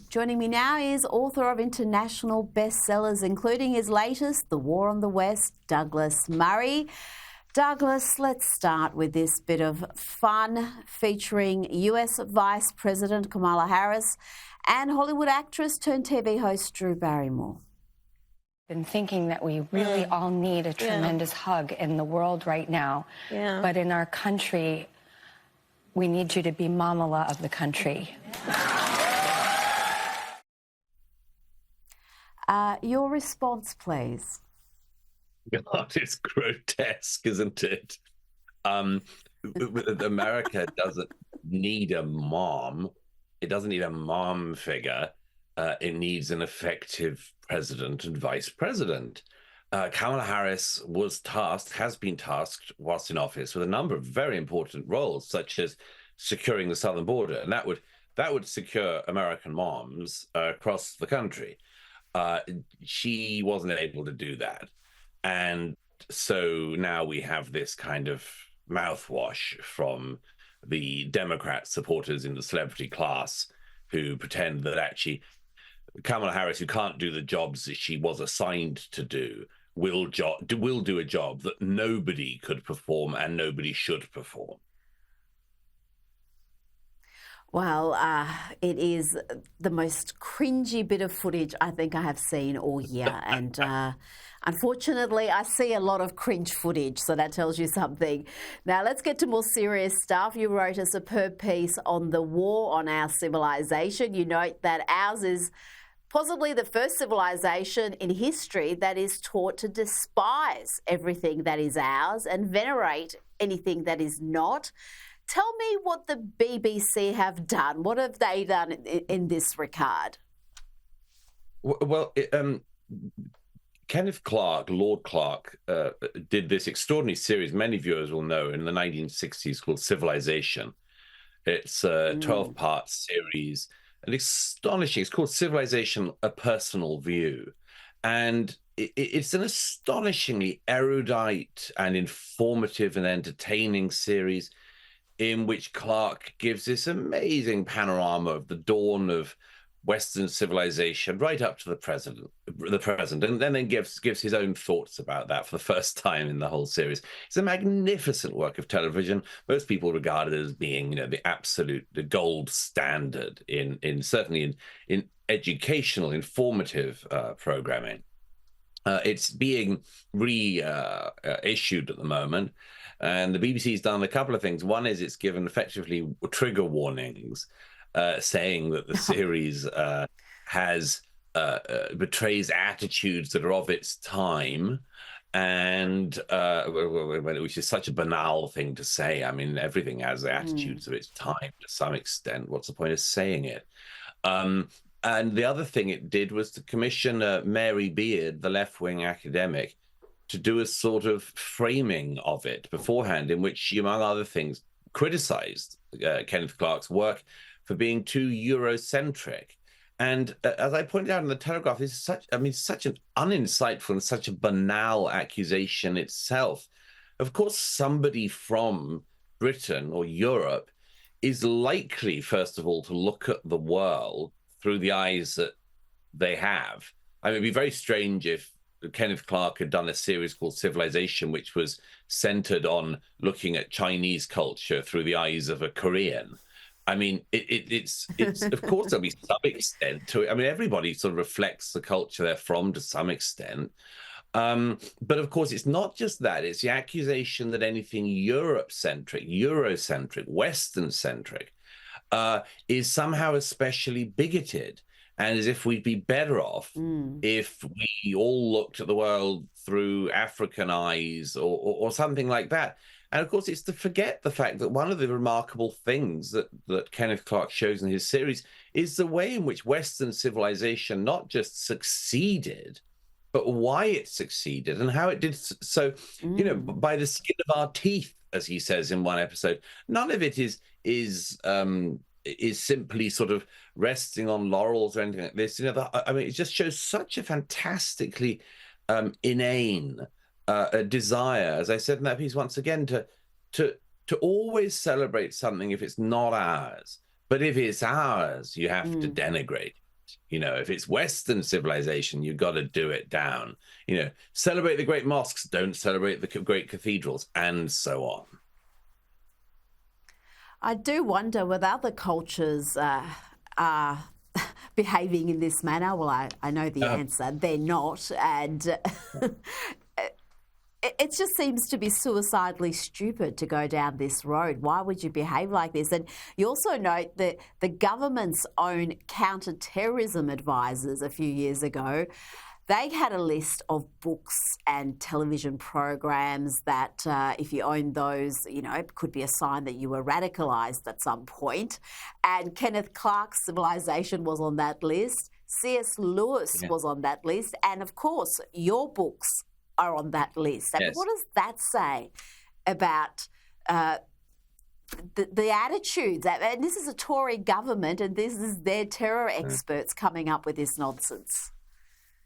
Joining me now is author of international bestsellers, including his latest, The War on the West, Douglas Murray. Douglas, let's start with this bit of fun featuring US Vice President Kamala Harris and Hollywood actress turned TV host Drew Barrymore. Been thinking that we really all need a tremendous hug in the world right now. But in our country, we need you to be Mamala of the country. Your response, please. God, it's grotesque, isn't it? America doesn't need a mom. It doesn't need a mom figure. It needs an effective president and vice president. Kamala Harris has been tasked whilst in office with a number of very important roles, such as securing the southern border, and that would secure American moms across the country. She wasn't able to do that, and so now we have this kind of mouthwash from the Democrat supporters in the celebrity class who pretend that actually Kamala Harris, who can't do the jobs that she was assigned to do, will do a job that nobody could perform and nobody should perform. Well, it is the most cringy bit of footage I think I have seen all year. And unfortunately, I see a lot of cringe footage, so that tells you something. Now, let's get to more serious stuff. You wrote a superb piece on the war on our civilization. You note that ours is possibly the first civilization in history that is taught to despise everything that is ours and venerate anything that is not. Tell me what the BBC have done. What have they done in this regard? Well, Kenneth Clark, Lord Clark, did this extraordinary series, many viewers will know, in the 1960s called Civilization. It's a 12-part series, and astonishing. It's called Civilization, A Personal View. And it's an astonishingly erudite and informative and entertaining series in which Clark gives this amazing panorama of the dawn of Western civilization right up to the present, and then gives his own thoughts about that for the first time in the whole series. It's a magnificent work of television. Most people regard it as being, the gold standard certainly in educational, informative programming. It's being reissued at the moment. And the BBC's done a couple of things. One is it's given effectively trigger warnings, saying that the series betrays attitudes that are of its time, and which is such a banal thing to say. I mean, everything has the attitudes of its time to some extent. What's the point of saying it? And the other thing it did was to commission Mary Beard, the left-wing academic, to do a sort of framing of it beforehand, in which she, among other things, criticized Kenneth Clark's work for being too Eurocentric. And as I pointed out in the Telegraph, this is such an uninsightful and such a banal accusation itself. Of course, somebody from Britain or Europe is likely, first of all, to look at the world through the eyes that they have. I mean, it'd be very strange if Kenneth Clark had done a series called Civilization, which was centered on looking at Chinese culture through the eyes of a Korean. I mean, it's of course there'll be some extent to it. I mean, everybody sort of reflects the culture they're from to some extent. But of course, it's not just that. It's the accusation that anything Eurocentric, Western-centric is somehow especially bigoted. And as if we'd be better off if we all looked at the world through African eyes or something like that. And of course, it's to forget the fact that one of the remarkable things that Kenneth Clark shows in his series is the way in which Western civilization not just succeeded, but why it succeeded and how it did so, by the skin of our teeth, as he says in one episode. None of it is simply sort of resting on laurels or anything like this. I mean, it just shows such a fantastically inane desire, as I said in that piece once again, to always celebrate something if it's not ours. But if it's ours, you have to denigrate. You know, if it's Western civilization, you've got to do it down. You know, celebrate the great mosques, don't celebrate the great cathedrals, and so on. I do wonder whether other cultures are behaving in this manner. Well, I know the answer. They're not. And it just seems to be suicidally stupid to go down this road. Why would you behave like this? And you also note that the government's own counter-terrorism advisors a few years ago, they had a list of books and television programs that if you owned those, you know, it could be a sign that you were radicalised at some point. And Kenneth Clark's Civilization was on that list. C.S. Lewis was on that list. And, of course, your books are on that list. And what does that say about the attitudes? And this is a Tory government, and this is their terror experts coming up with this nonsense.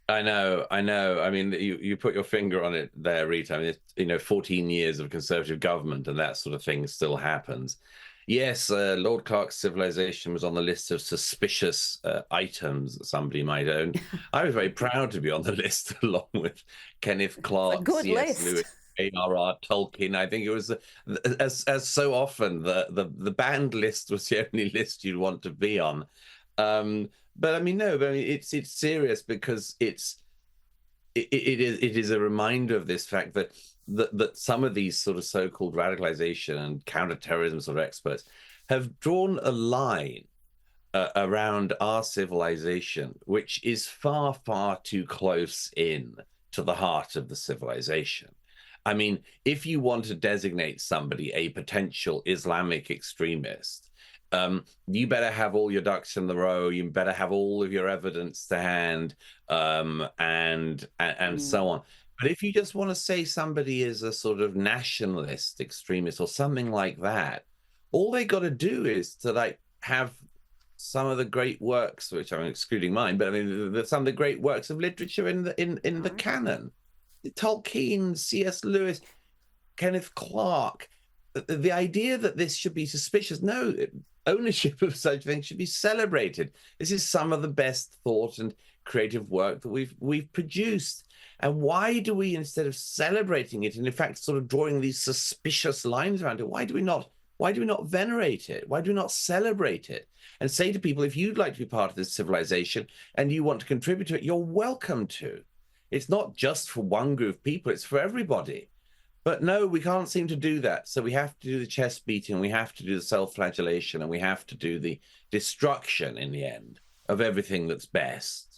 I know. I mean, you put your finger on it there, Rita. I mean, you know, 14 years of Conservative government and that sort of thing still happens. Yes, Lord Clark's Civilization was on the list of suspicious items that somebody might own. I was very proud to be on the list along with Kenneth Clark, C.S. Lewis, A.R.R. Tolkien. I think it was, as so often, the banned list was the only list you'd want to be on. But I mean, no, but I mean, it's serious because it is a reminder of this fact that some of these sort of so-called radicalization and counterterrorism sort of experts have drawn a line around our civilization, which is far, far too close in to the heart of the civilization. I mean, if you want to designate somebody a potential Islamic extremist, you better have all your ducks in the row. You better have all of your evidence to hand, and so on. But if you just want to say somebody is a sort of nationalist extremist or something like that, all they got to do is to like have some of the great works, which I'm excluding mine, but I mean some of the great works of literature in the canon. Tolkien, C.S. Lewis, Kenneth Clark. The idea that this should be suspicious, no, ownership of such things should be celebrated. This is some of the best thought and creative work that we've produced. And why do we, instead of celebrating it and in fact sort of drawing these suspicious lines around it, why do we not venerate it? Why do we not celebrate it and say to people, if you'd like to be part of this civilization and you want to contribute to it, you're welcome to. It's not just for one group of people, it's for everybody. But no, we can't seem to do that. So we have to do the chest beating, we have to do the self-flagellation, and we have to do the destruction in the end of everything that's best.